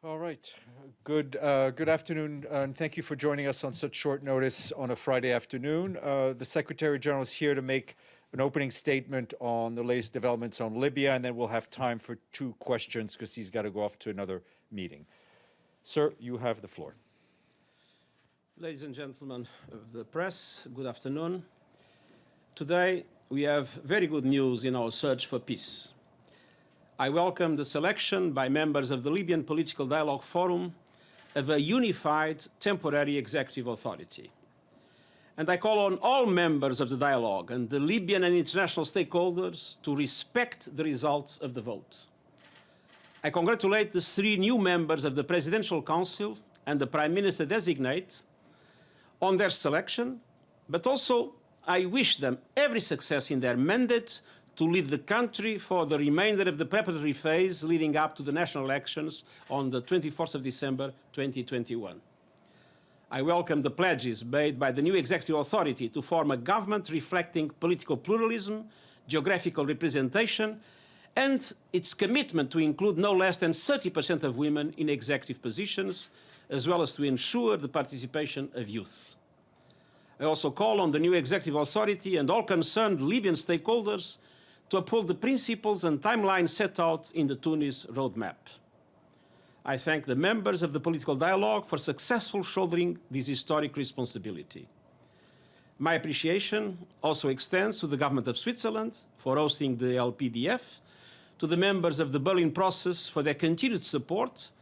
All right. Good afternoon, and thank you for joining us on such short notice on a Friday afternoon. The Secretary General is here to make an opening statement on the latest developments on Libya, and then we'll have time for 2 questions because he's got to go off to another meeting. Sir, you have the floor. Ladies and gentlemen of the press, good afternoon. Today, we have very good news in our search for peace. I welcome the selection by members of the Libyan Political Dialogue Forum of a unified temporary executive authority. And I call on all members of the dialogue and the Libyan and international stakeholders to respect the results of the vote. I congratulate the 3 new members of the Presidential Council and the Prime Minister Designate on their selection, but also I wish them every success in their mandate to lead the country for the remainder of the preparatory phase leading up to the national elections on the 24th of December 2021. I welcome the pledges made by the new executive authority to form a government reflecting political pluralism, geographical representation, and its commitment to include no less than 30% of women in executive positions, as well as to ensure the participation of youth. I also call on the new executive authority and all concerned Libyan stakeholders to uphold the principles and timelines set out in the Tunis roadmap. I thank the members of the political dialogue for successfully shouldering this historic responsibility. My appreciation also extends to the government of Switzerland for hosting the LPDF, to the members of the Berlin process for their continued support,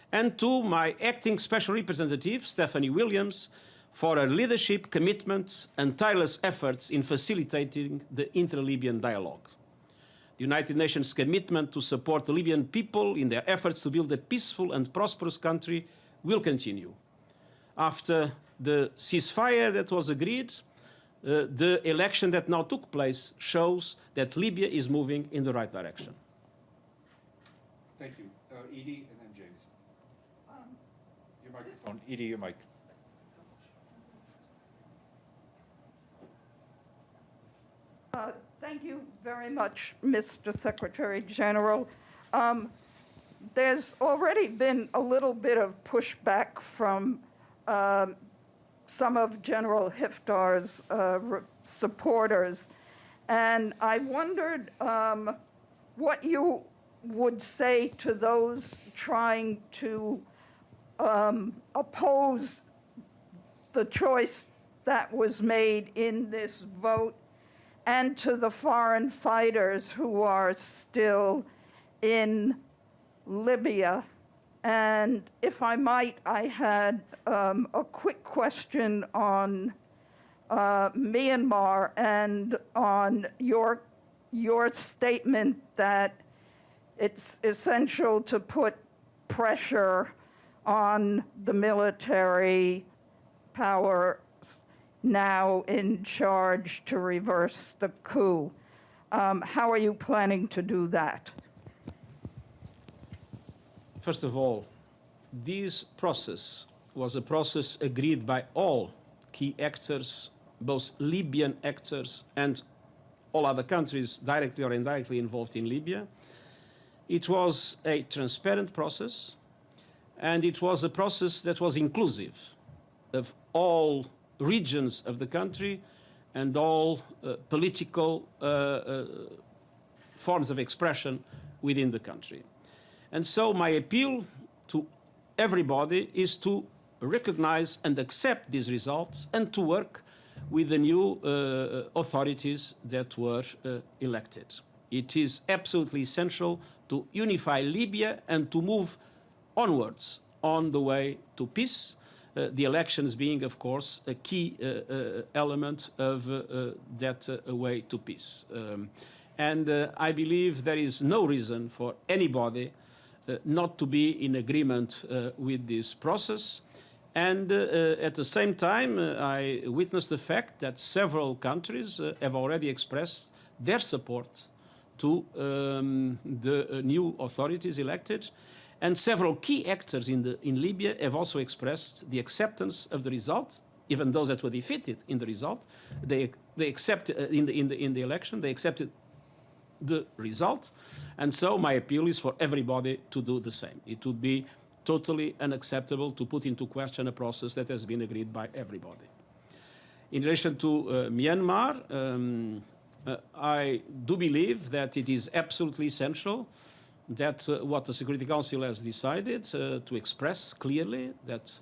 and to my acting special representative, Stephanie Williams, for her leadership, commitment, and tireless efforts in facilitating the inter-Libyan dialogue. The United Nations' commitment to support the Libyan people in their efforts to build a peaceful and prosperous country will continue. After the ceasefire that was agreed, the election that now took place shows that Libya is moving in the right direction. Thank you. Edie and then James. Your microphone. Edie, your mic. Thank you very much, Mr. Secretary General. There's already been a little bit of pushback from some of General Haftar's supporters, and I wondered what you would say to those trying to oppose the choice that was made in this vote, and to the foreign fighters who are still in Libya. And if I might, I had a quick question on Myanmar and on your statement that it's essential to put pressure on the military power now in charge to reverse the coup. How are you planning to do that? First of all, this process was a process agreed by all key actors, both Libyan actors and all other countries directly or indirectly involved in Libya. It was a transparent process, and it was a process that was inclusive of all regions of the country and all political forms of expression within the country. And so my appeal to everybody is to recognize and accept these results and to work with the new authorities that were elected. It is absolutely essential to unify Libya and to move onwards on the way to peace, the elections being, of course, a key element of that way to peace. I believe there is no reason for anybody not to be in agreement with this process. And at the same time, I witnessed the fact that several countries have already expressed their support to the new authorities elected. And several key actors in Libya have also expressed the acceptance of the result, even those that were defeated in the result. They accepted in the election. They accepted the result. And so my appeal is for everybody to do the same. It would be totally unacceptable to put into question a process that has been agreed by everybody. In relation to Myanmar, I do believe that it is absolutely essential that what the Security Council has decided to express clearly that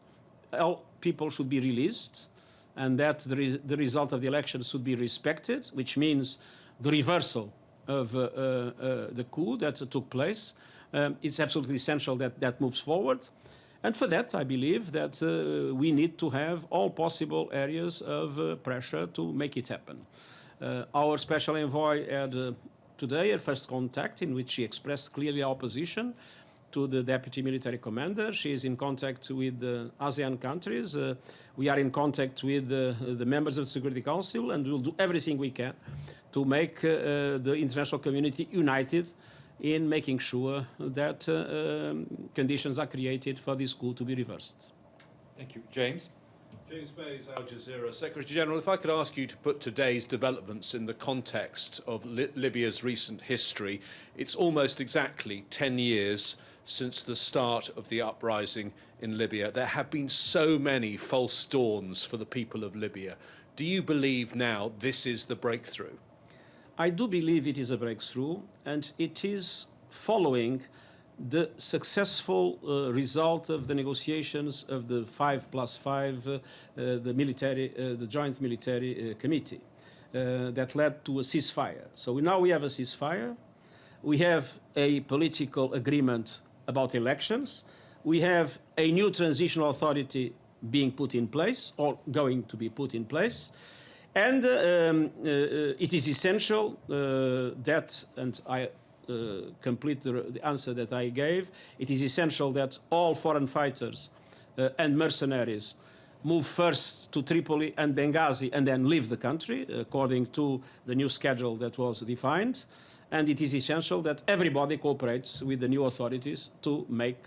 all people should be released and that the result of the election should be respected, which means the reversal of the coup that took place. It's absolutely essential that that moves forward. And for that, I believe that we need to have all possible areas of pressure to make it happen. Our special envoy had today a first contact in which she expressed clearly our position to the deputy military commander. She is in contact with the ASEAN countries. We are in contact with the members of the Security Council, and we'll do everything we can to make the international community united in making sure that conditions are created for this coup to be reversed. Thank you. James? James Bays, Al Jazeera. Secretary General, if I could ask you to put today's developments in the context of Libya's recent history. It's almost exactly 10 years since the start of the uprising in Libya. There have been so many false dawns for the people of Libya. Do you believe now this is the breakthrough? I do believe it is a breakthrough, and it is following the successful result of the negotiations of the 5+5, the Joint Military Committee, that led to a ceasefire. So now we have a ceasefire. We have a political agreement about elections. We have a new transitional authority being put in place, or going to be put in place. And it is essential that, and I complete the answer that I gave, it is essential that all foreign fighters and mercenaries move first to Tripoli and Benghazi and then leave the country according to the new schedule that was defined. And it is essential that everybody cooperates with the new authorities to make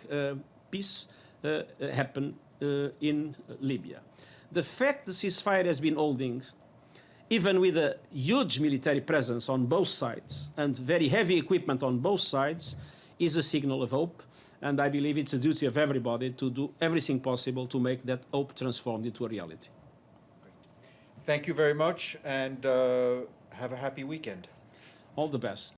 peace happen in Libya. The fact the ceasefire has been holding, even with a huge military presence on both sides and very heavy equipment on both sides, is a signal of hope. And I believe it's a duty of everybody to do everything possible to make that hope transformed into a reality. Thank you very much, and have a happy weekend. All the best.